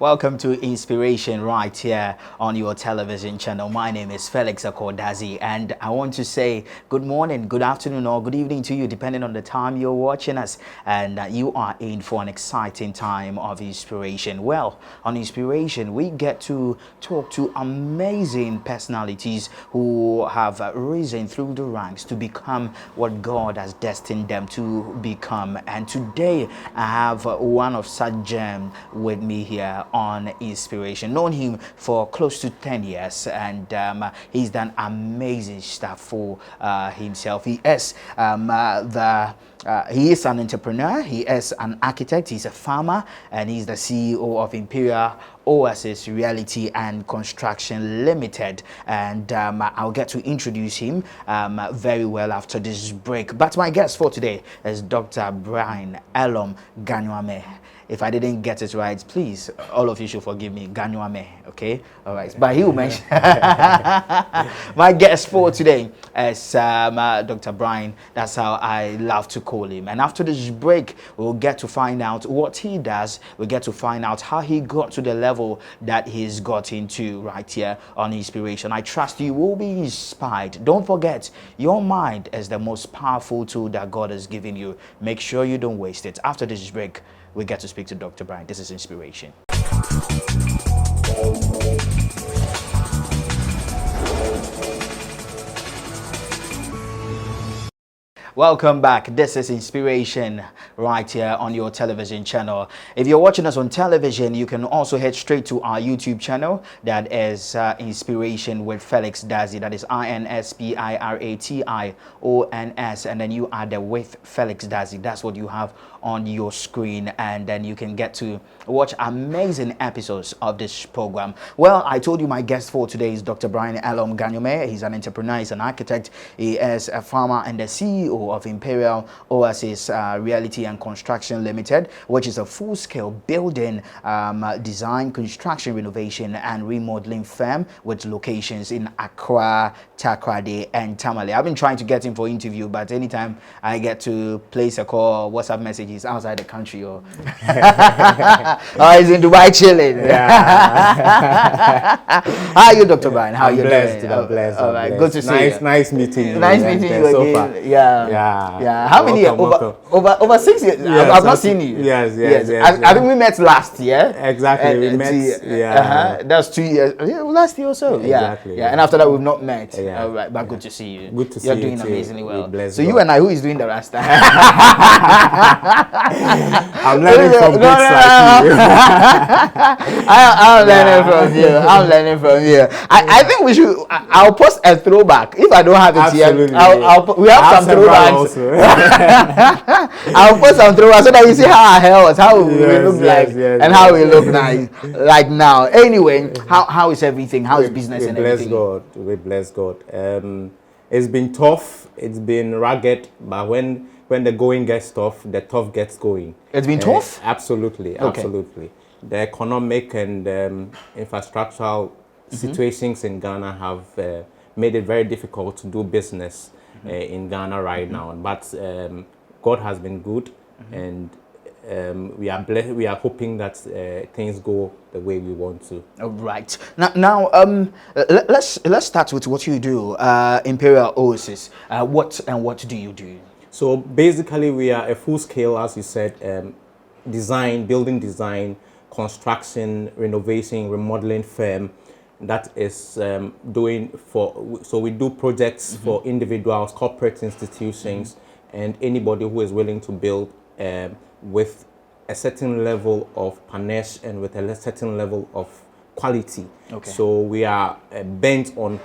Welcome to Inspiration right here on your television channel. My name is Felix Akordazi, and I want to say good morning, good afternoon, or good evening to you, depending on the time you're watching us. And you are in for an exciting time of inspiration. Well, on Inspiration, we get to talk to amazing personalities who have risen through the ranks to become what God has destined them to become. And today, I have one of such gems with me here on Inspiration. Known him for close to 10 years, and he's done amazing stuff for himself. He is he is an entrepreneur, he is an architect, he's a farmer, and he's the CEO of Imperial Oasis Reality and Construction Limited. And I'll get to introduce him very well after this break. But my guest for today is Dr. Brian Elorm Ganyuame. If I didn't get it right, please, all of you should forgive me. Ganyuame, okay? All right. But he will mention. My guest for today is Dr. Brian. That's how I love to call him. And after this break, we'll get to find out what he does. We'll get to find out how he got to the level that he's got into right here on Inspiration. I trust you will be inspired. Don't forget, your mind is the most powerful tool that God has given you. Make sure you don't waste it. After this break, we get to speak to Dr. Brian. This is Inspiration. Welcome back. This is Inspiration right here on your television channel. If you're watching us on television, you can also head straight to our YouTube channel. That is Inspiration with Felix Dazi. That is INSPIRATIONS. And then you add the with Felix Dazi. That's what you have on your screen. And then you can get to watch amazing episodes of this program. Well, I told you my guest for today is Dr. Brian Elorm Ganyuame. He's an entrepreneur, he's an architect, he is a farmer and the CEO of Imperial Oasis Reality and Construction Limited, which is a full-scale building, design, construction, renovation, and remodeling firm with locations in Accra, Takoradi, and Tamale. I've been trying to get him for interview, but anytime I get to place a call, WhatsApp messages outside the country, or he's in Dubai chilling. Yeah. How are you, Dr. Brian? How are you doing? I'm blessed. All right, good to see you. Nice meeting you. Nice meeting you again. Yeah. How many years? Over 6 years. Yes, I've not seen you. Yes. I think we met last year. Exactly. We met. That's 2 years. Yeah, last year or so. Exactly. Yeah. And after that, we've not met. Yeah. All right, but good to see you. Good to see you. you. You're doing amazingly well. So you and I, who is doing the rest? I'm learning from big like you. I'm learning from you. I'm learning from you. I think we should. I'll post a throwback if I don't have it here. We have some throwbacks. I'll put some throwbacks so that you see how our hair was, how we look like, and how we look nice like now. Anyway, how is everything? How is business and everything? We bless God. It's been tough. It's been rugged, but when the going gets tough, the tough gets going. It's been tough? Absolutely. The economic and infrastructural situations in Ghana have made it very difficult to do business in Ghana right now. But God has been good, and we are hoping that things go the way we want to. All right. Now, let's start with what you do. Imperial Oasis. What do you do? So basically, we are a full-scale, as you said, building design, construction, renovation, remodeling firm that is so we do projects for individuals, corporate institutions, and anybody who is willing to build with a certain level of panache and with a certain level of quality. Okay. So we are bent on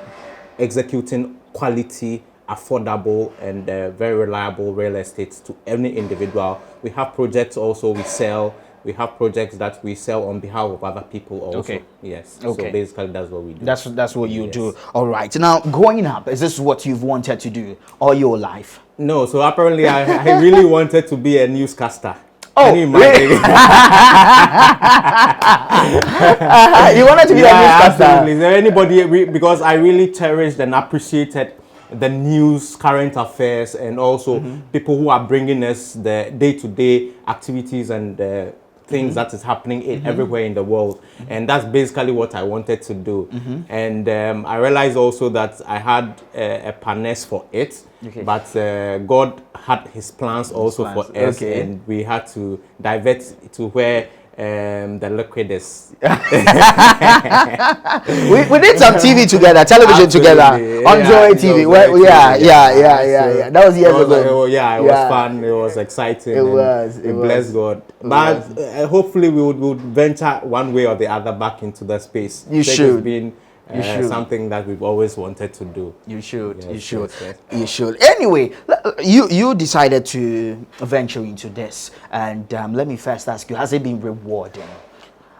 executing quality, affordable, and very reliable real estate to any individual. We have projects also we sell. We have projects that we sell on behalf of other people also. Okay. Yes. Okay. So basically that's what we do. That's what you do. All right. Now, growing up, is this what you've wanted to do all your life? No. So apparently I really wanted to be a newscaster. Oh, can you imagine? You wanted to be a newscaster? Absolutely. Is there anybody, because I really cherished and appreciated the news, current affairs, and also people who are bringing us the day-to-day activities and things that is happening everywhere in the world. And that's basically what I wanted to do. And I realized also that I had a partners for it, but God had his plans also for us, and we had to divert to where the liquid is. We did some TV together, television together on Joy TV. Yeah. That was years ago. It was fun. It was exciting. It was. We bless God. But hopefully we would venture one way or the other back into the space. You should. It's been something that we've always wanted to do. You should. Yes, You should. yes. You should. Anyway, you decided to venture into this, and let me first ask you: has it been rewarding?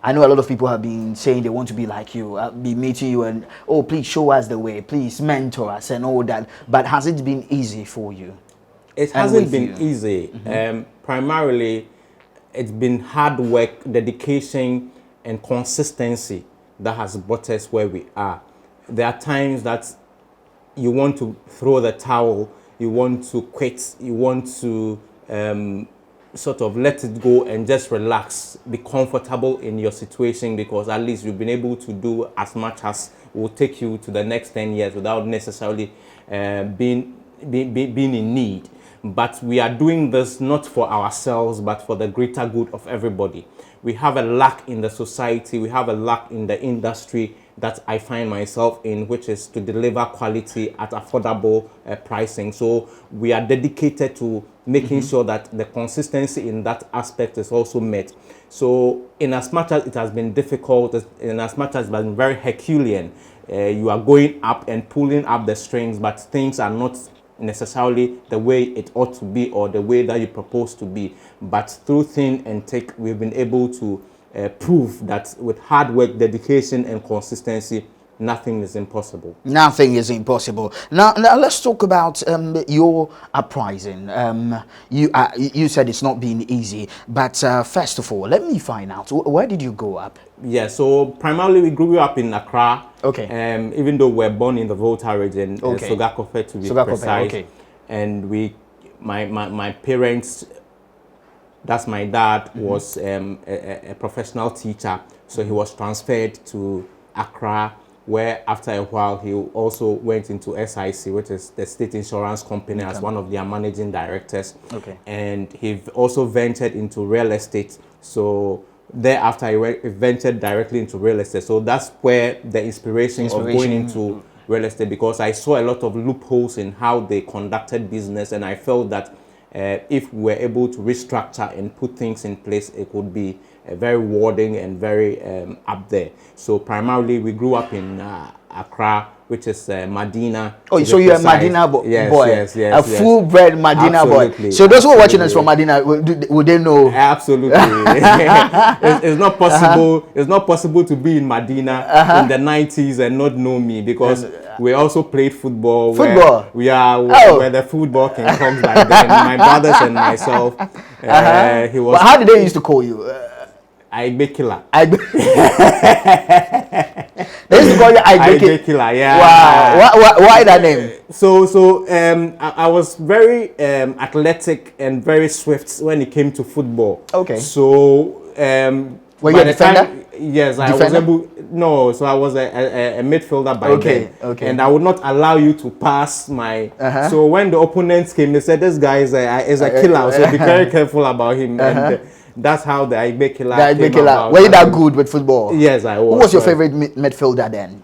I know a lot of people have been saying they want to be like you, be meeting you, and oh, please show us the way, please mentor us, and all that. But has it been easy for you? It hasn't been easy. Primarily, it's been hard work, dedication, and consistency that has brought us where we are. There are times that you want to throw the towel, you want to quit, you want to sort of let it go and just relax, be comfortable in your situation, because at least you've been able to do as much as will take you to the next 10 years without necessarily being in need. But we are doing this not for ourselves, but for the greater good of everybody. We have a lack in the society, we have a lack in the industry that I find myself in, which is to deliver quality at affordable pricing. So we are dedicated to making sure that the consistency in that aspect is also met. So in as much as it has been difficult, in as much as it has been very Herculean, you are going up and pulling up the strings, but things are not necessarily the way it ought to be or the way that you propose to be. But through thin and thick, we've been able to prove that with hard work, dedication, and consistency, nothing is impossible. Nothing is impossible. Now let's talk about your uprising. You said it's not been easy, but first of all, let me find out, where did you grow up? Yeah, so primarily we grew up in Accra. Okay. Even though we're born in the Volta region, Sogakope to be precise. Okay. And my parents, that's my dad, was a professional teacher, so he was transferred to Accra, where after a while he also went into SIC, which is the state insurance company, as one of their managing directors. Okay. And he also ventured into real estate. So thereafter he ventured directly into real estate. So that's where the inspiration of going into real estate, because I saw a lot of loopholes in how they conducted business, and I felt that if we were able to restructure and put things in place, it would be very rewarding and very up there. So primarily we grew up in Accra, which is Medina. Oh, so you're a Medina boy? Yes. A full-bred Medina boy. So those who are watching us from Medina, would they know? Absolutely. It's not possible. It's not possible to be in Medina in the 90s and not know me, because we also played football. We are where the football king comes by then. My brothers and myself. He was. But how did they used to call you? Igbe Killer. They used to call you Igbe Killer, yeah. Wow. Why that name? So I was very athletic and very swift when it came to football. Okay. So were you a defender? Yes, I was able. No, so I was a midfielder by then. Okay. And I would not allow you to pass my. So when the opponents came, they said this guy is a killer. So be very careful about him. And that's how the Igbe Killer came about. Were you that good with football? Yes, I was. Who was your favorite midfielder then?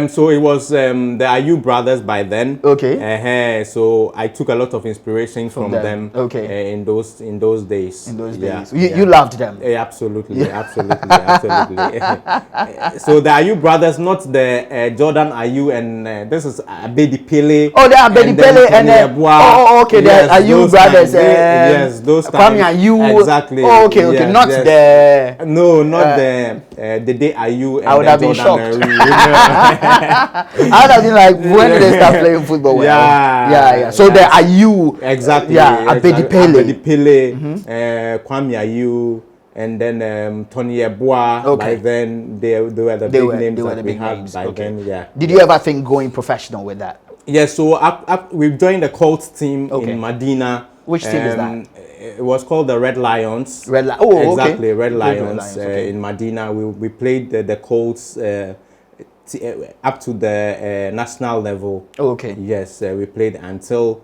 So it was the Ayu brothers by then. Okay. So I took a lot of inspiration from them. Okay. In those days. In those days. You loved them. Absolutely. So the Ayu brothers, not the Jordan Ayu, and this is Abedi Pele. Oh, they are Abedi Pele and okay. Yes, the Ayu brothers. Yes, those Kwame Ayu. Exactly. Oh, okay. Not the. No, not the day Ayu. I would have been shocked. I would have been like, when did they start playing football? Yeah. So there are you. Exactly. Yeah, Abedi Pele, Kwame Ayu, and then Tony Yeboah. By then, they were the big names that we had by then. Yeah. Did you ever think going professional with that? Yeah. So we've joined the cult team in Medina. Which team is that? It was called the Red Lions. Red Lions. Oh, exactly, okay. Red Lions, Okay. in Medina. We played the Colts up to the national level. Oh, okay. Yes, we played until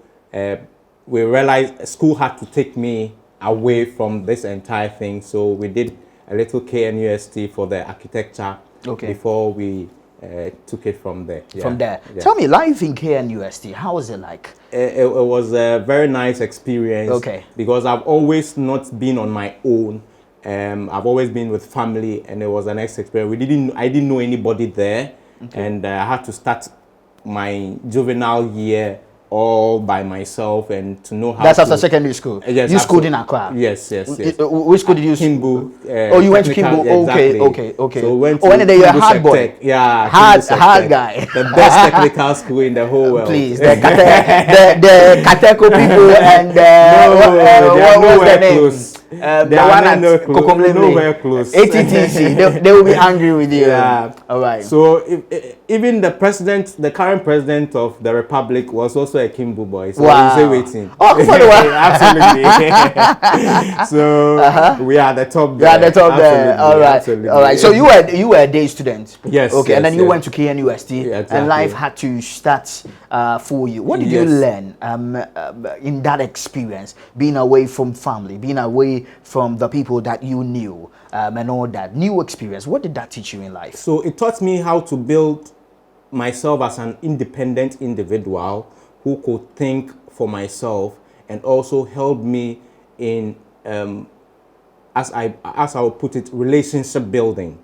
we realized school had to take me away from this entire thing. So we did a little KNUST for the architecture before we took it from there. From there. Tell me, life in KNUST, how was it like? It was a very nice experience. Okay. Because I've always not been on my own. I've always been with family, and it was a nice experience. I didn't know anybody there, and I had to start my juvenile year all by myself and to know how. That's after secondary school. Yes, you schooled in Accra. Yes. Which school did you? Kimbu. Oh, you went to Kimbu. Exactly. Okay. So went to and then you're a hard boy. Tech. Yeah, hard guy. The best technical school in the whole world. Please, the Kateko people and what was the name? Close. The one at nowhere close. ATTC. They will be angry with you. Yeah. All right. So even the current president of the republic was also a Kimbu boy. So wow. He's waiting. Oh, for the one. Absolutely. So we are the top there. You are the top there. All right. Absolutely. All right. So you were a day student. Yes. Okay. And then you went to KNUST, exactly. and life had to start for you. What did you learn in that experience, being away from family, being away from the people that you knew, and all that new experience? What did that teach you in life? So it taught me how to build myself as an independent individual who could think for myself, and also help me in as I would put it, relationship building,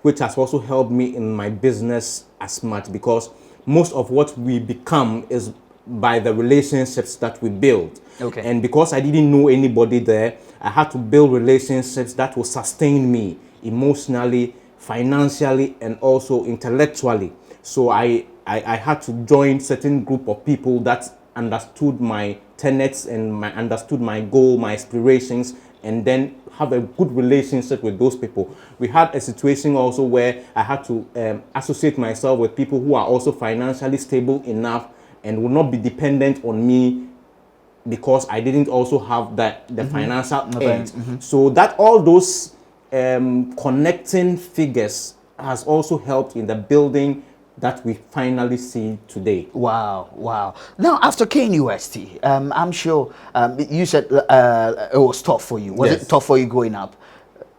which has also helped me in my business as much, because most of what we become is by the relationships that we build. Okay. And because I didn't know anybody there, I had to build relationships that will sustain me emotionally, financially, and also intellectually. So I had to join certain group of people that understood my tenets and understood my goal, my aspirations, and then have a good relationship with those people. We had a situation also where I had to associate myself with people who are also financially stable enough and will not be dependent on me, because I didn't also have the financial end. So that all those connecting figures has also helped in the building that we finally see today. Wow. Now, after KNUST, I'm sure you said it was tough for you. Was it tough for you growing up?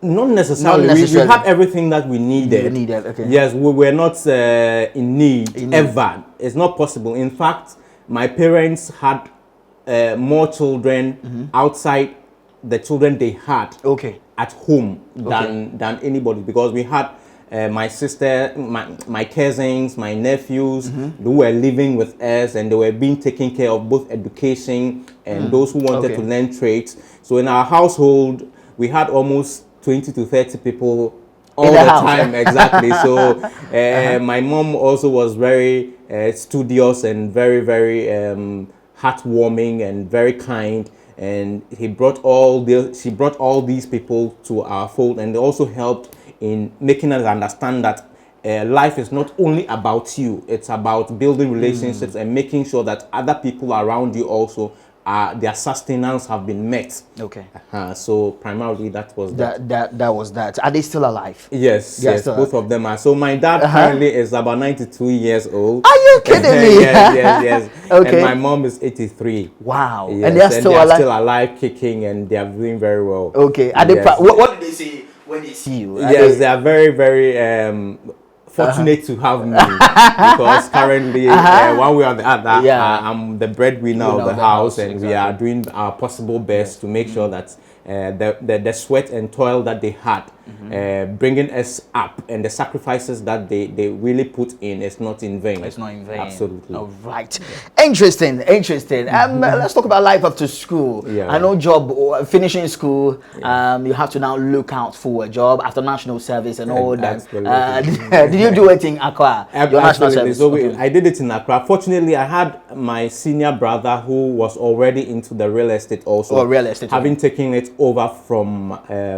Not necessarily. We had everything that we needed. Okay. Yes, we were not in need ever. It's not possible. In fact, my parents had more children outside the children they had at home than anybody, because we had my sister, my cousins, my nephews, who were living with us, and they were being taken care of, both education and those who wanted to learn trades. So in our household, we had almost 20 to 30 people all the time. Exactly. So my mom also was very studious and very, very heartwarming and very kind. And she brought all these people to our fold, and they also helped in making us understand that life is not only about you, it's about building relationships and making sure that other people around you also their sustenance have been met. Okay. So primarily that was that was that. Are they still alive? Yes, both of them are. So my dad currently is about 92 years old. Are you kidding me? Yes. Okay. And my mom is 83. Wow. Yes. And they're still alive, kicking, and they are doing very well. Okay. Are they what did they say when they see you? They are very, very fortunate to have me, because currently one way or the other I'm the breadwinner of the house, and we are doing our possible best to make sure that the sweat and toil that they had bringing us up, and the sacrifices that they really put in, is not in vain. It's not in vain. Absolutely. All right. Interesting. Let's talk about life after school. I know finishing school, you have to now look out for a job after national service and all that. Did you do it in Accra? Your national service? So I did it in Accra. Fortunately, I had my senior brother who was already into the real estate also. Having taken it over from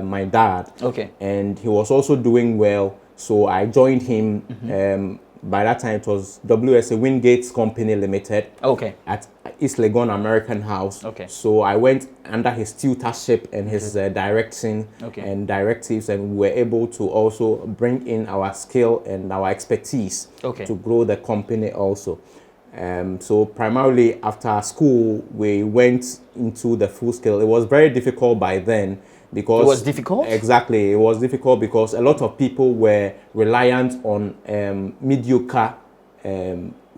my dad. Okay. And he was also doing well, so I joined him By that time, it was WSA Wingates Company Limited. Okay. At East Legon American House. Okay. So I went under his tutorship and his direction and directives, and we were able to also bring in our skill and our expertise to grow the company also. So primarily after school, we went into the full scale. It was very difficult by then because... It was difficult? Exactly. It was difficult because a lot of people were reliant on mediocre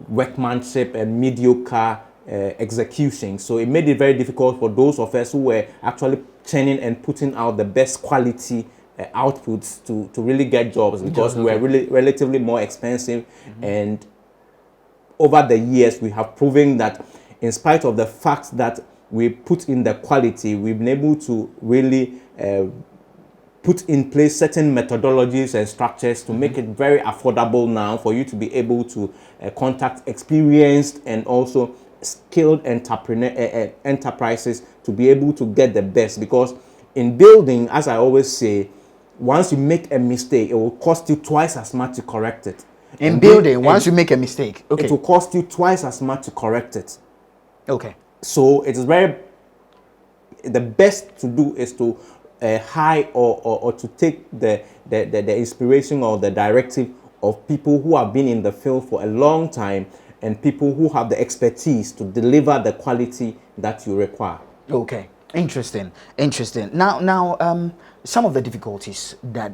workmanship and mediocre execution. So it made it very difficult for those of us who were actually churning and putting out the best quality outputs to really get jobs, because we were really relatively more expensive. And over the years, we have proven that in spite of the fact that we put in the quality, we've been able to really put in place certain methodologies and structures to make it very affordable now for you to be able to contact experienced and also skilled enterprises to be able to get the best. Because in building, as I always say, once you make a mistake, it will cost you twice as much to correct it. In building, once you make a mistake, it will cost you twice as much to correct it. Okay. So it is the best to do is to hire or to take the inspiration or the directive of people who have been in the field for a long time and people who have the expertise to deliver the quality that you require. Okay, interesting. Now, some of the difficulties that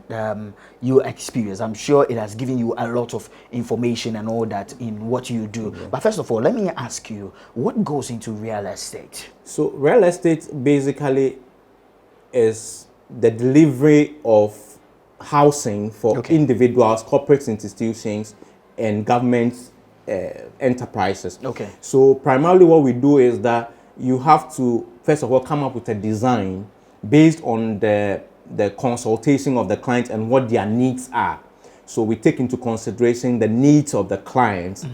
you experience, I'm sure it has given you a lot of information and all that in what you do. But first of all, let me ask you, what goes into real estate? So real estate basically is the delivery of housing for individuals, corporate institutions, and government enterprises. Okay. So primarily what we do is that you have to, first of all, come up with a design based on the consultation of the client and what their needs are. So we take into consideration the needs of the client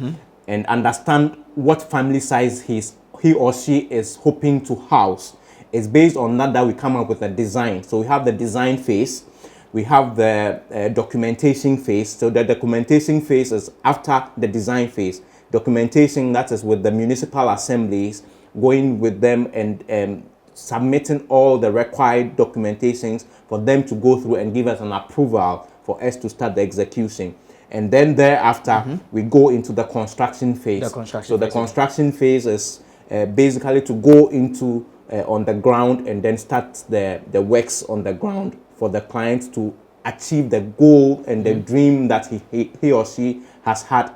and understand what family size he or she is hoping to house. It's based on that we come up with a design. So we have the design phase, we have the documentation phase. So the documentation phase is after the design phase. Documentation, that is with the municipal assemblies, going with them and submitting all the required documentations for them to go through and give us an approval for us to start the execution. And then thereafter, we go into the construction phase. The construction phase is basically to go into on the ground and then start the works on the ground for the client to achieve the goal and the dream that he or she has had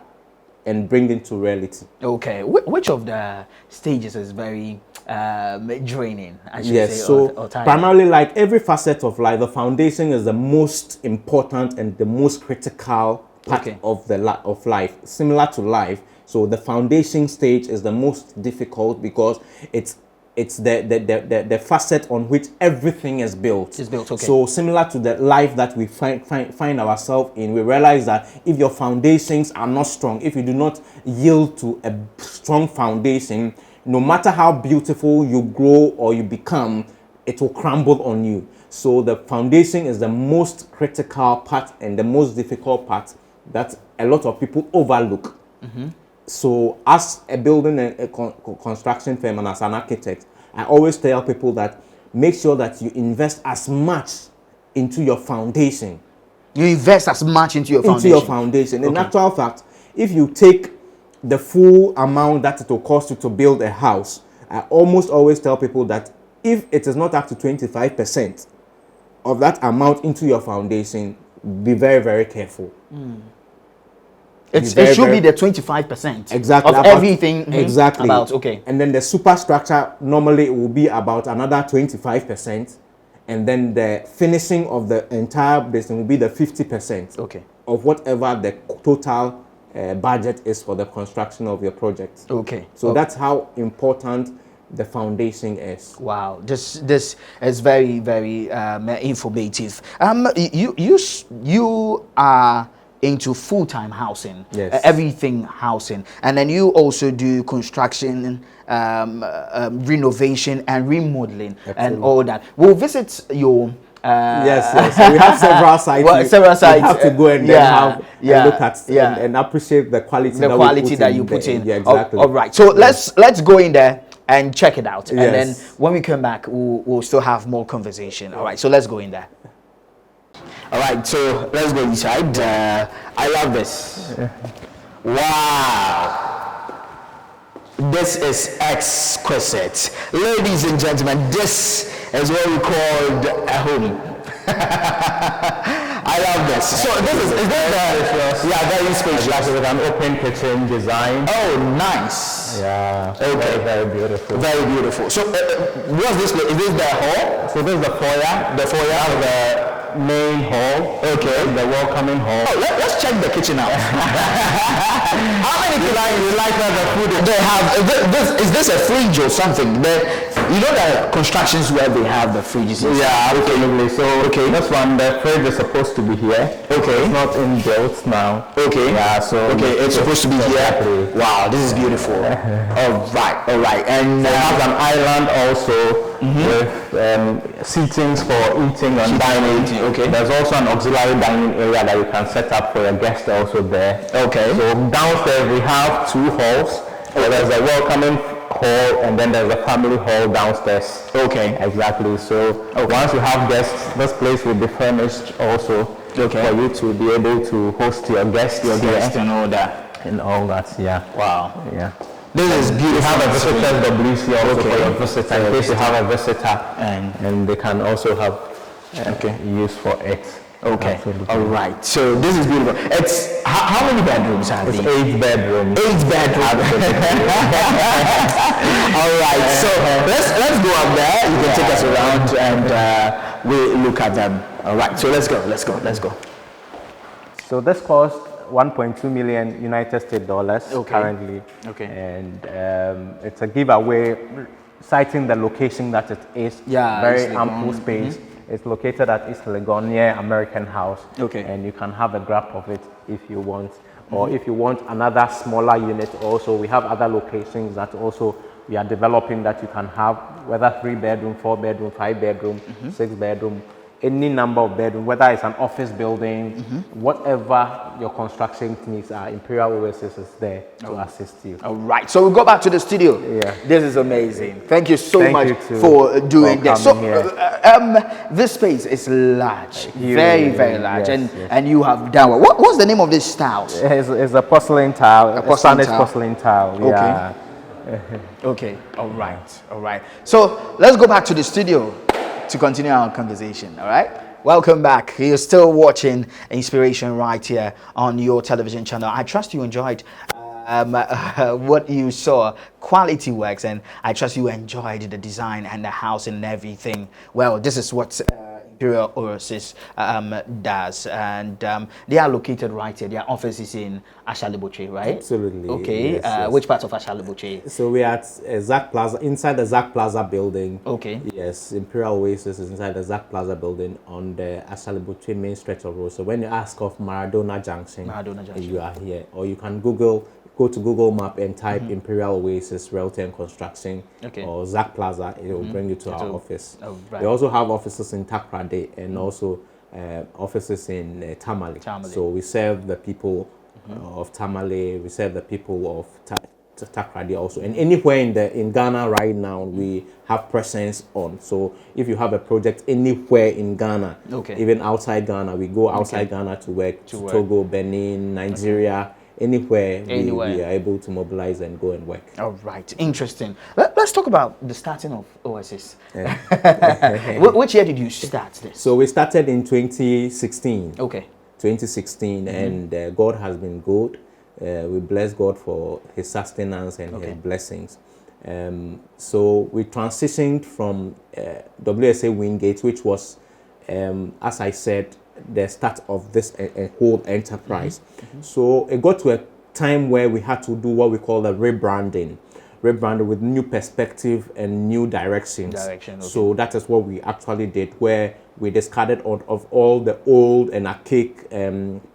and bring it to reality. Okay, which of the stages is very draining, I should say, so or primarily, like every facet of life, the foundation is the most important and the most critical part of of life, similar to life. So the foundation stage is the most difficult because it's the facet on which everything is built. It's built, So similar to the life that we find ourselves in, we realize that if your foundations are not strong, if you do not yield to a strong foundation, no matter how beautiful you grow or you become, it will crumble on you. So the foundation is the most critical part and the most difficult part that a lot of people overlook. So as a building and a construction firm and as an architect, I always tell people that make sure that you invest as much into your foundation. You invest as much into your foundation? In actual fact, if you take the full amount that it will cost you to build a house, I almost always tell people that if it is not up to 25% of that amount into your foundation, be very, very careful. It should be the 25% of everything. Exactly. And then the superstructure, normally it will be about another 25%. And then the finishing of the entire business will be the 50% of whatever the total budget is for the construction of your project. So that's how important the foundation is. Wow, this is very, very informative. You are into full-time housing, everything housing, and then you also do construction, renovation and remodeling. Absolutely. And all that. We'll visit your Yes. So we have several sites. Several sites. We have to go and then and look at and appreciate the quality. The quality that you put in. Yeah, exactly. All right. So let's go in there and check it out. And then when we come back, we'll still have more conversation. All right. So let's go in there. All right. So let's go inside. I love this. Wow. This is exquisite. Ladies and gentlemen, this is what we called a home. I love this. So is this very spacious. Exactly, with an open kitchen design. Oh, nice. Yeah. Okay. Very beautiful. Very beautiful. So what's this place? Is this the hall? So this is the foyer. The foyer of the main hall. Okay. The welcoming hall. Oh, let's check the kitchen out. How many people like the food they have? Is this a fridge or something? You know the constructions where they have the fridges. Yeah, absolutely. So this one, the fridge is supposed to be here. Okay. It's not inbuilt now. Okay. Yeah. So it's supposed to be here. Wow, this is beautiful. All right. And it has an island also with seatings for eating and dining. Okay. There's also an auxiliary dining area that you can set up for your guests also there. Okay. So downstairs we have two halls. So there's a welcoming hall and then there's a family hall downstairs. Okay. Exactly. So once you have guests, this place will be furnished also for you to be able to host your guests and all that. And all that, yeah. Wow. Yeah. This is beautiful. You have a visitor's WC also for your visitor. In case you have a visitor and they can also have use for it. Okay. Absolutely. All right. So this is beautiful. It's how many bedrooms are it's there? 8 bedrooms. 8 bedrooms. All right. So let's go up there. You can take us around and we look at them. All right. So let's go. So this cost 1.2 million United States dollars currently. Okay. And it's a giveaway, citing the location that it is. Yeah. Very ample space. It's located at East Legon near American House. Okay. And you can have a grab of it if you want. Or if you want another smaller unit also, we have other locations that also we are developing that you can have, whether 3 bedroom, 4 bedroom, 5 bedroom, 6 bedroom, any number of bedrooms, whether it's an office building, whatever your construction needs are, Imperial Oasis is there to assist you. All right. So we'll go back to the studio. Yeah. This is amazing. Thank you so much you for doing this. So this space is large, Huge, very, very large. yes, and you have done what's the name of this tile? It's a porcelain tile, a Spanish porcelain tile. Yeah. Okay. All right. So let's go back to the studio to continue our conversation. All right. Welcome back. You're still watching Inspiration right here on your television channel. I trust you enjoyed what you saw, quality works, and I trust you enjoyed the design and the house and everything. Well, this is what Imperial Oasis does, and they are located right here. Their office is in Ashalibuche, right? Absolutely. Okay. Yes. Which part of Ashalibuche? So we are at Zac Plaza, inside the Zac Plaza building. Okay. Yes, Imperial Oasis is inside the Zac Plaza building on the Ashalibuche main stretch of road. So when you ask of Maradona Junction, you are here. Or you can go to Google Map and type Imperial Oasis Realty and Construction or Zac Plaza. It will bring you to our office. Oh, right. We also have offices in Takrade and also offices in Tamale. So we serve the people of Tamale, we serve the people of Takrade also. And anywhere in Ghana right now, we have presence on. So if you have a project anywhere in Ghana, even outside Ghana, we go outside Ghana to work, to Togo, Benin, Nigeria, anywhere. We are able to mobilize and go and work. All right, interesting. Let's talk about the starting of Oasis. Which year did you start this? So we started in 2016. Okay. 2016, and God has been good. We bless God for His sustenance and His blessings. So we transitioned from WSA Wingate, which was, as I said, the start of this whole enterprise. So it got to a time where we had to do what we call the rebranding with new perspective and new directions. So that is what we actually did, where we discarded of all the old and archaic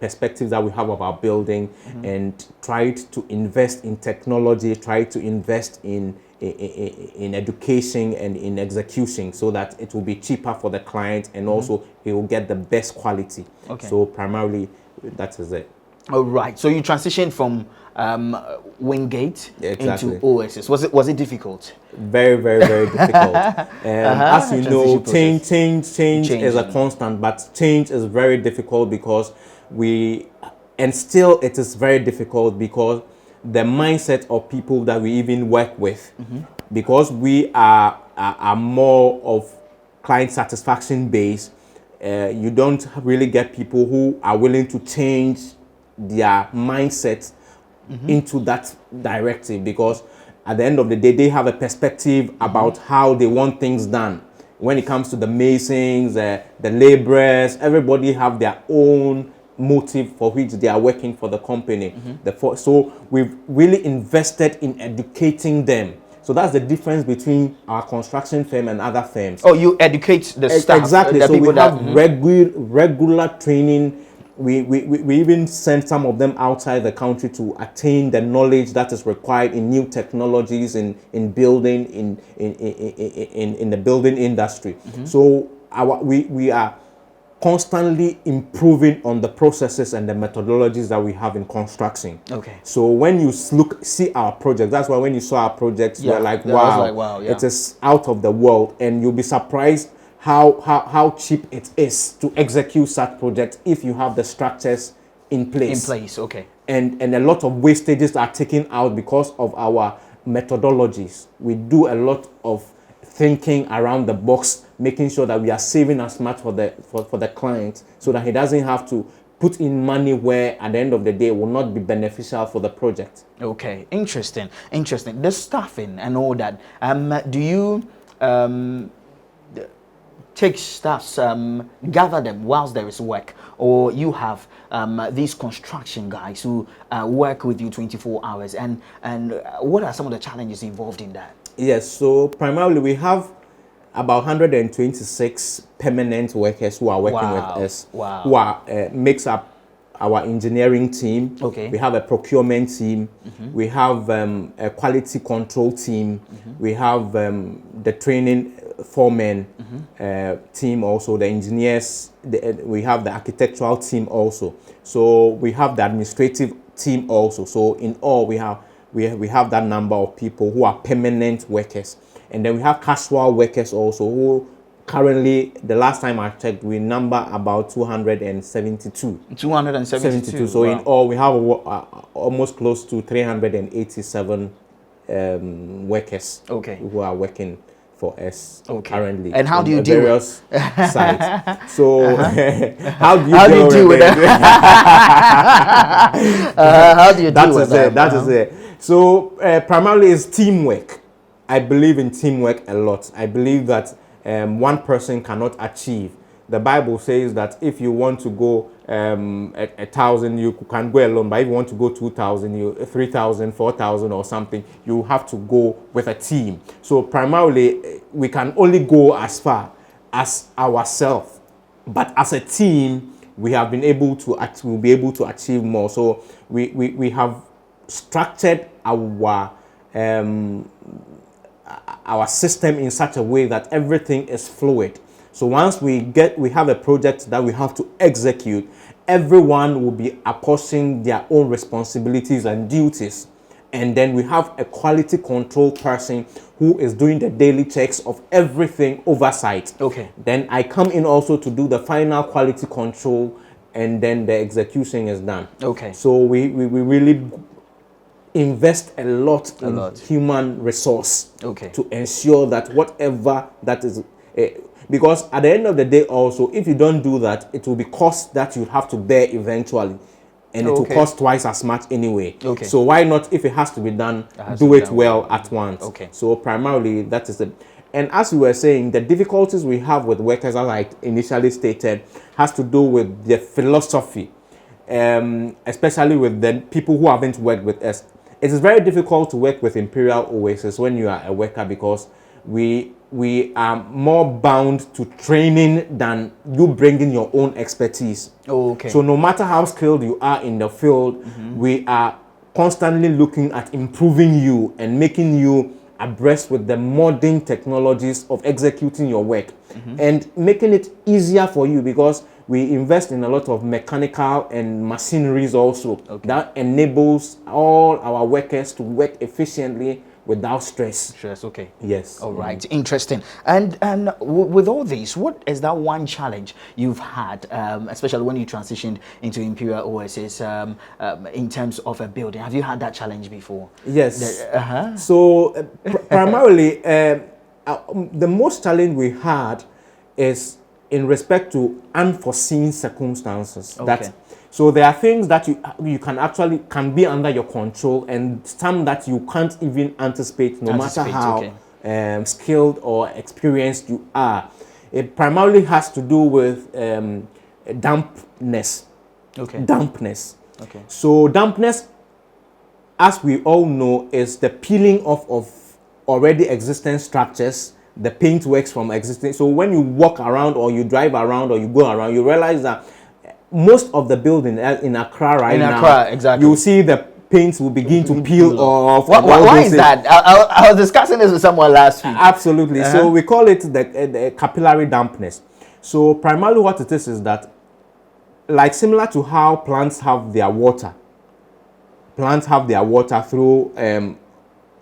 perspectives that we have of our building and tried to invest in technology, tried to invest in in education and in execution, so that it will be cheaper for the client, and also he will get the best quality. Okay. So primarily that is it. All right. So you transitioned from Wingate Exactly. into OSS. Was it difficult? Very, very, very difficult. As you know, Transition change is a constant, but change is very difficult because still it is very difficult because the mindset of people that we even work with, because we are more of client satisfaction based, you don't really get people who are willing to change their mindset into that directive, because at the end of the day they have a perspective about how they want things done. When it comes to the masons, the laborers, everybody have their own motive for which they are working for the company. So we've really invested in educating them. So that's the difference between our construction firm and other firms. Oh, you educate the staff. Exactly. The So people we have regular training. We even send some of them outside the country to attain the knowledge that is required in new technologies, in building, in the building industry. So we are constantly improving on the processes and the methodologies that we have in construction. Okay. So when you see our project, that's why when you saw our projects, you're like, wow, it is out of the world, and you'll be surprised how cheap it is to execute such projects if you have the structures in place. Okay. And a lot of wastages are taken out because of our methodologies. We do a lot of thinking around the box, making sure that we are saving as much for the client, so that he doesn't have to put in money where at the end of the day will not be beneficial for the project. Okay, interesting. The staffing and all that. Do you take staffs, gather them whilst there is work, or you have these construction guys who work with you 24 hours? And what are some of the challenges involved in that? Yes, so primarily we have about 126 permanent workers who are working with us, who are makes up our engineering team. Okay. We have a procurement team. We have a quality control team. We have the training foreman team also, the engineers. We have the architectural team also. So we have the administrative team also. So in all, we have that number of people who are permanent workers. And then we have casual workers also, who currently, the last time I checked, we number about 272. 272. So in all, we have almost close to 387 workers who are working for us currently. And how do you deal with sites? So how do you deal with that? How do you deal with that? That is it. So primarily it's teamwork. I believe in teamwork a lot. I believe that one person cannot achieve. The Bible says that if you want to go 1,000, you can go alone. But if you want to go 2,000, 3,000, 4,000 or something, you have to go with a team. So primarily, we can only go as far as ourselves. But as a team, we have been able to we'll be able to achieve more. So we have structured our system in such a way that everything is fluid. So once we have a project that we have to execute, everyone will be apportioning their own responsibilities and duties. And then we have a quality control person who is doing the daily checks of everything, oversight. Okay. Then I come in also to do the final quality control, and then the execution is done. Okay. So we really invest a lot in human resource to ensure that whatever that is, because at the end of the day also, if you don't do that, it will be cost that you have to bear eventually, and it will cost twice as much anyway. So why not, if it has to be done, do it well at once? So primarily that is it. And as we were saying, the difficulties we have with workers, as I initially stated, has to do with the philosophy, especially with the people who haven't worked with us. It is very difficult to work with Imperial Oasis when you are a worker, because we are more bound to training than you bringing your own expertise. So no matter how skilled you are in the field, we are constantly looking at improving you and making you abreast with the modern technologies of executing your work and making it easier for you, because we invest in a lot of mechanical and machineries also that enables all our workers to work efficiently without stress. Stress, okay. Yes. All right, interesting. And with all this, what is that one challenge you've had, especially when you transitioned into Imperial OSS, in terms of a building? Have you had that challenge before? Yes. So primarily, the most challenge we had is in respect to unforeseen circumstances. Okay. So there are things that you can be under your control, and some that you can't even anticipate, no matter how skilled or experienced you are. It primarily has to do with dampness. Dampness. So dampness, as we all know, is the peeling off of already existing structures. The paint works from existing. So when you walk around or you drive around or you go around, you realize that most of the building in Accra right now, exactly, you see the paints will begin to peel off. Why is that? I was discussing this with someone last week. Absolutely. So we call it the capillary dampness. So primarily what it is that, like similar to how plants have their water. Plants have their water through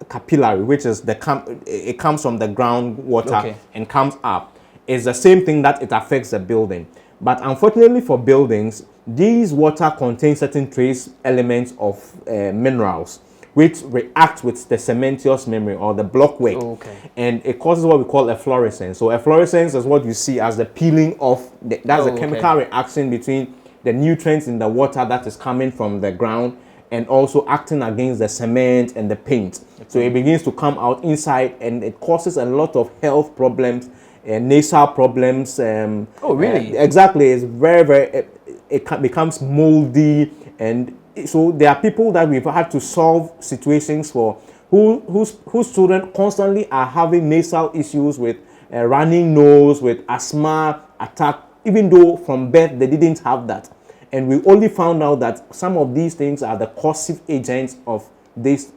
capillary, which is it comes from the groundwater and comes up. It's the same thing that it affects the building. But unfortunately for buildings, these water contain certain trace elements of minerals, which react with the cementitious membrane or the blockwork, and it causes what we call efflorescence. So efflorescence is what you see as the peeling off. That's a chemical reaction between the nutrients in the water that is coming from the ground and also acting against the cement and the paint. So it begins to come out inside, and it causes a lot of health problems, nasal problems. Oh, really? Exactly. It's very, it becomes moldy. And so there are people that we've had to solve situations for whose children constantly are having nasal issues with running nose, with asthma attack, even though from birth they didn't have that. And we only found out that some of these things are the causative agents of these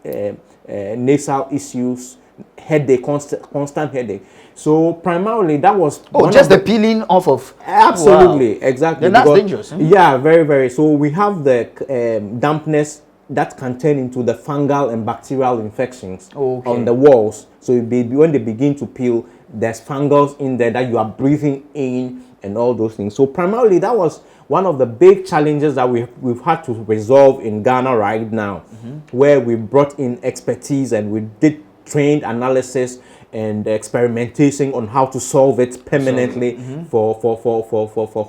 nasal issues, headache, constant headache. So primarily that was just the peeling off of. Absolutely, exactly. Then that's dangerous. Yeah, very, very. So we have the dampness that can turn into the fungal and bacterial infections on the walls. So when they begin to peel, there's fungals in there that you are breathing in and all those things. So primarily that was one of the big challenges that we've had to resolve in Ghana right now, where we brought in expertise and we did trained analysis and experimentation on how to solve it permanently for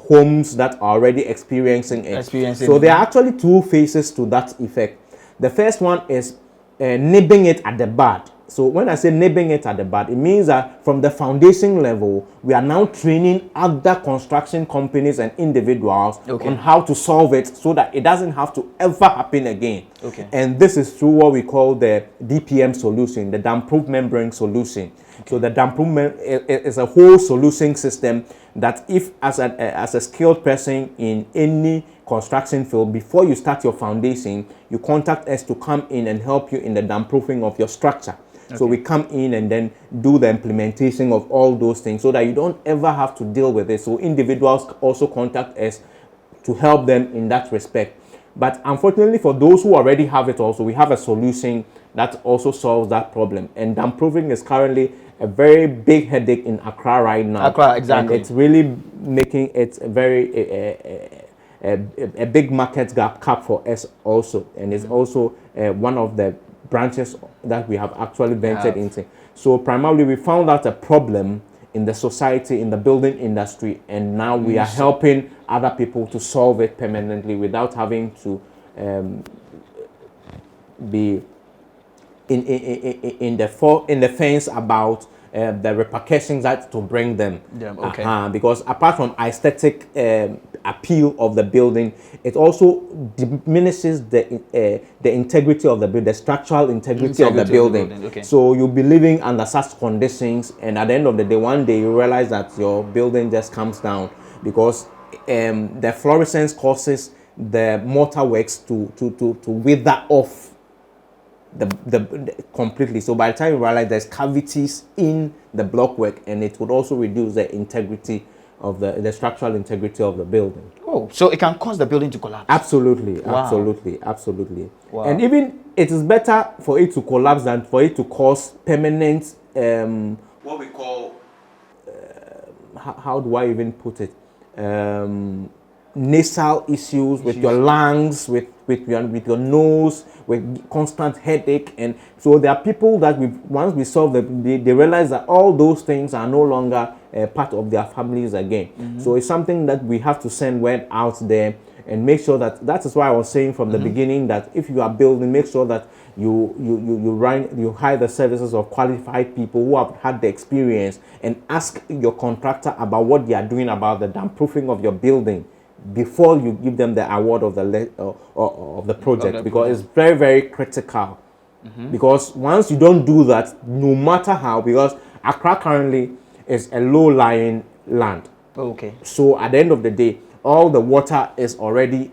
homes that are already experiencing it. So there are actually two phases to that effect. The first one is nibbing it at the bud. So when I say nibbing it at the bud, it means that from the foundation level, we are now training other construction companies and individuals on how to solve it so that it doesn't have to ever happen again. And this is through what we call the DPM solution, the damp-proof membrane solution. So the damp-proof is a whole solution system that if as a skilled person in any construction field, before you start your foundation, you contact us to come in and help you in the damp-proofing of your structure. So we come in and then do the implementation of all those things so that you don't ever have to deal with it. So individuals also contact us to help them in that respect. But unfortunately for those who already have it also, we have a solution that also solves that problem. And damp-proofing is currently a very big headache in Accra right now. Accra, exactly. And it's really making it a very a big market gap for us also. And it's also one of the branches that we have actually ventured into. So primarily we found out a problem in the society, in the building industry, and now we are helping other people to solve it permanently without having to be in the fence about the repercussions that to bring them. Because apart from aesthetic appeal of the building, it also diminishes the integrity of the building, the structural integrity of the building. So you'll be living under such conditions, and at the end of the day, one day you realize that your building just comes down because the fluorescence causes the mortar works to wither off completely. So by the time you realize there's cavities in the blockwork, and it would also reduce the integrity of the structural integrity of the building. Oh, so it can cause the building to collapse. Absolutely, Wow. absolutely. Wow. And even it is better for it to collapse than for it to cause permanent what we call how do I even put it, nasal issues with your lungs, with your nose, with constant headache. And so there are people that once we solve they realize that all those things are no longer part of their families again. So it's something that we have to send word out there and make sure that is why I was saying from the beginning that if you are building, make sure that you hire the services of qualified people who have had the experience, and ask your contractor about what they are doing about the damp proofing of your building before you give them the award of the project, because it's very, very critical. Because once you don't do that, no matter how, because Accra currently is a low-lying land. Okay. So at the end of the day, all the water is already,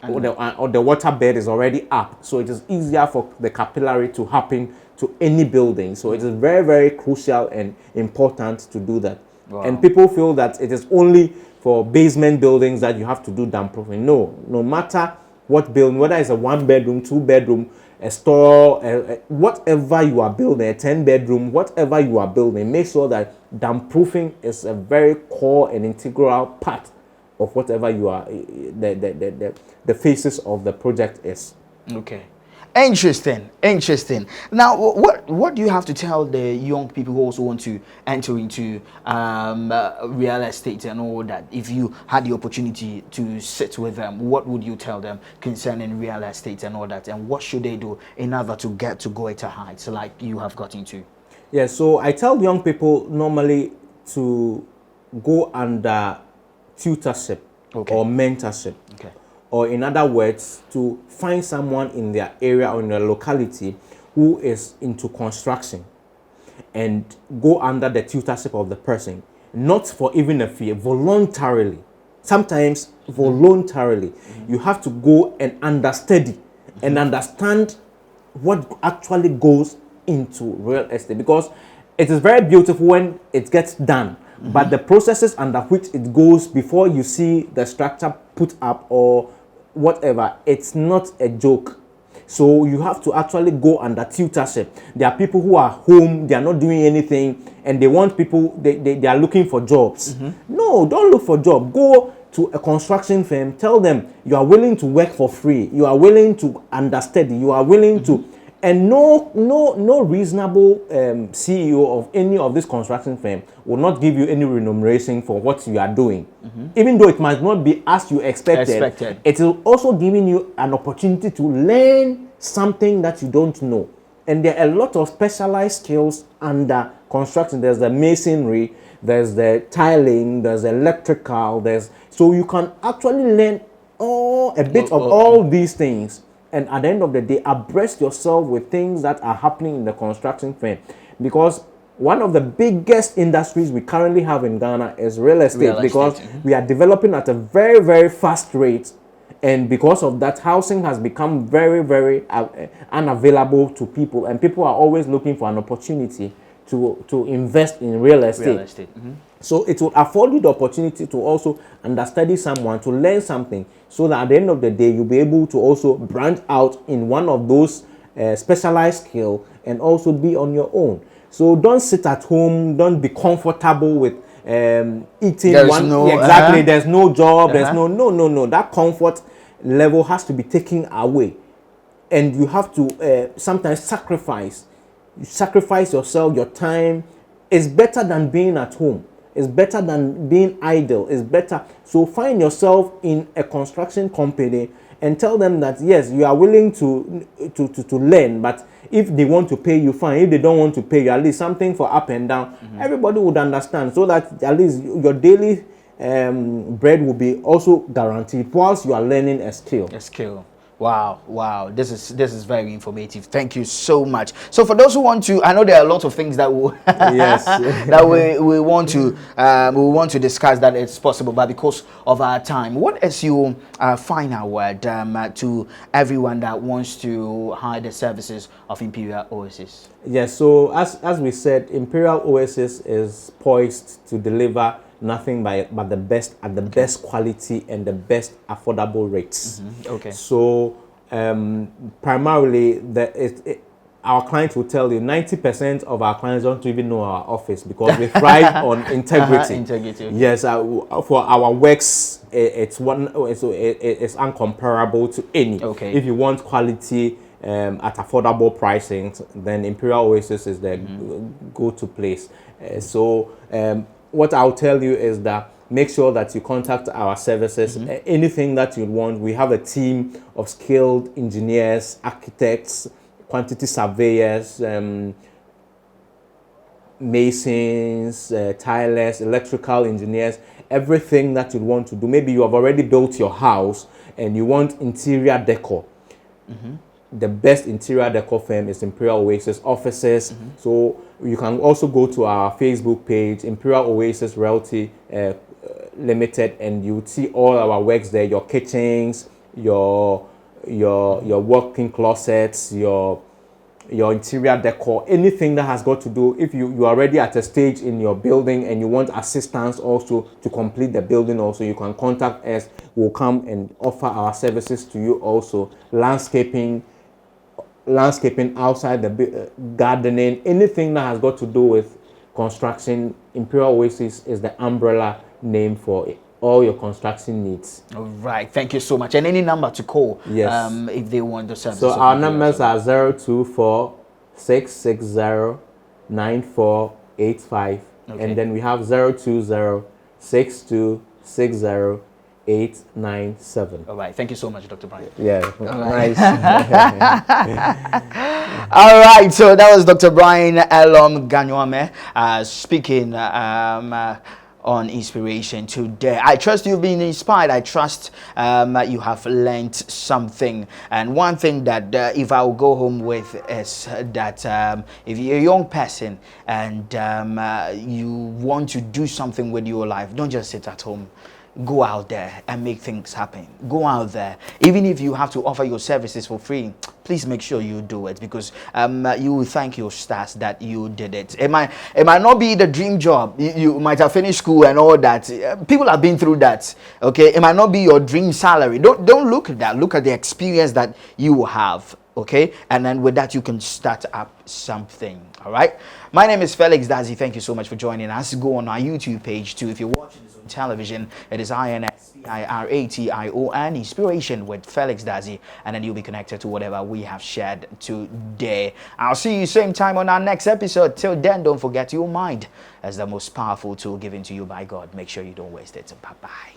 or the water bed is already up. So it is easier for the capillary to happen to any building. So it is very, very crucial and important to do that. Wow. And people feel that it is only for basement buildings that you have to do damp proofing. No matter what building, whether it's a 1-bedroom, 2-bedroom, a store, whatever you are building, a 10-bedroom, whatever you are building, make sure that damp proofing is a very core and integral part of whatever you are, the phases of the project is. Okay. Interesting. Now, what do you have to tell the young people who also want to enter into real estate and all that? If you had the opportunity to sit with them, what would you tell them concerning real estate and all that? And what should they do in order to get to greater heights like you have gotten to? Yeah, so I tell young people normally to go under tutorship or mentorship. Okay. Or in other words, to find someone in their area or in their locality who is into construction and go under the tutorship of the person, not for even a fee, voluntarily. Sometimes voluntarily. You have to go and understudy and understand what actually goes into real estate, because it is very beautiful when it gets done. But the processes under which it goes before you see the structure put up or whatever, it's not a joke. So you have to actually go under tutorship. There are people who are home, they are not doing anything, and they want people, they are looking for jobs. No, don't look for job. Go to a construction firm, tell them you are willing to work for free, you are willing to understudy, you are willing to, and no reasonable CEO of any of this construction firm will not give you any remuneration for what you are doing. Even though it might not be as you expected. It is also giving you an opportunity to learn something that you don't know. And there are a lot of specialized skills under construction. There's the masonry, there's the tiling, there's the electrical, so you can actually learn a bit of all these things. And at the end of the day, abreast yourself with things that are happening in the construction firm. Because one of the biggest industries we currently have in Ghana is real estate. Because we are developing at a very, very fast rate. And because of that, housing has become very, very unavailable to people. And people are always looking for an opportunity to invest in real estate. So it will afford you the opportunity to also understudy someone, to learn something, so that at the end of the day, you'll be able to also branch out in one of those specialized skills and also be on your own. So don't sit at home, don't be comfortable with eating there's one. No, exactly, there's no job, there's no. That comfort level has to be taken away. And you have to sometimes sacrifice. You sacrifice yourself, your time. It's better than being at home. It's better than being idle. It's better. So find yourself in a construction company and tell them that yes, you are willing to learn, but if they want to pay you, fine. If they don't want to pay you, at least something for up and down. Everybody would understand, so that at least your daily bread will be also guaranteed whilst you are learning a skill. Wow. This is very informative. Thank you so much. So for those who want to, I know there are a lot of things that we Yes. that we want to discuss that it's possible, but because of our time, what is your final word to everyone that wants to hire the services of Imperial Oasis? Yes. So as we said, Imperial Oasis is poised to deliver nothing but the best at the best quality and the best affordable rates. Okay. So primarily, our clients will tell you 90% of our clients don't even know our office because we thrive on integrity. Integrity. Okay. Yes, for our works, it's uncomparable to any. Okay. If you want quality at affordable pricing, then Imperial Oasis is the go-to place. What I'll tell you is that make sure that you contact our services. Anything that you want, we have a team of skilled engineers, architects, quantity surveyors, masons, tilers, electrical engineers, everything that you want to do. Maybe you have already built your house and you want interior decor. The best interior decor firm is Imperial Oasis Offices. So you can also go to our Facebook page, Imperial Oasis Realty Limited, and you see all our works there. Your kitchens, your walk-in closets, your interior decor, anything that has got to do. If you are already at a stage in your building and you want assistance also to complete the building, also you can contact us. We'll come and offer our services to you. Also landscaping outside the gardening, anything that has got to do with construction. Imperial Oasis is the umbrella name for all your construction needs. All right, thank you so much. And any number to call, yes, if they want the service. So our numbers are 024-660-9485, and then we have 020-6260-897. All right, thank you so much, Dr. Brian. Yeah, right. nice. All right, so that was Dr. Brian Elorm Ganyuame speaking on inspiration today. I trust you've been inspired. I trust you have learned something. And one thing that if I'll go home with is that if you're a young person and you want to do something with your life, don't just sit at home. Go out there and make things happen. Go out there. Even if you have to offer your services for free, please make sure you do it, because you will thank your stars that you did it. It might not be the dream job. You might have finished school and all that. People have been through that. Okay, it might not be your dream salary. Don't look at that. Look at the experience that you have. Okay, and then with that you can start up something. All right. My name is Felix Dazi. Thank you so much for joining us. Go on our YouTube page too if you're watching this on television. It is INSPIRATION, Inspiration with Felix Dazi, and then you'll be connected to whatever we have shared today. I'll see you same time on our next episode. Till then, don't forget your mind as the most powerful tool given to you by God. Make sure you don't waste it. Bye bye.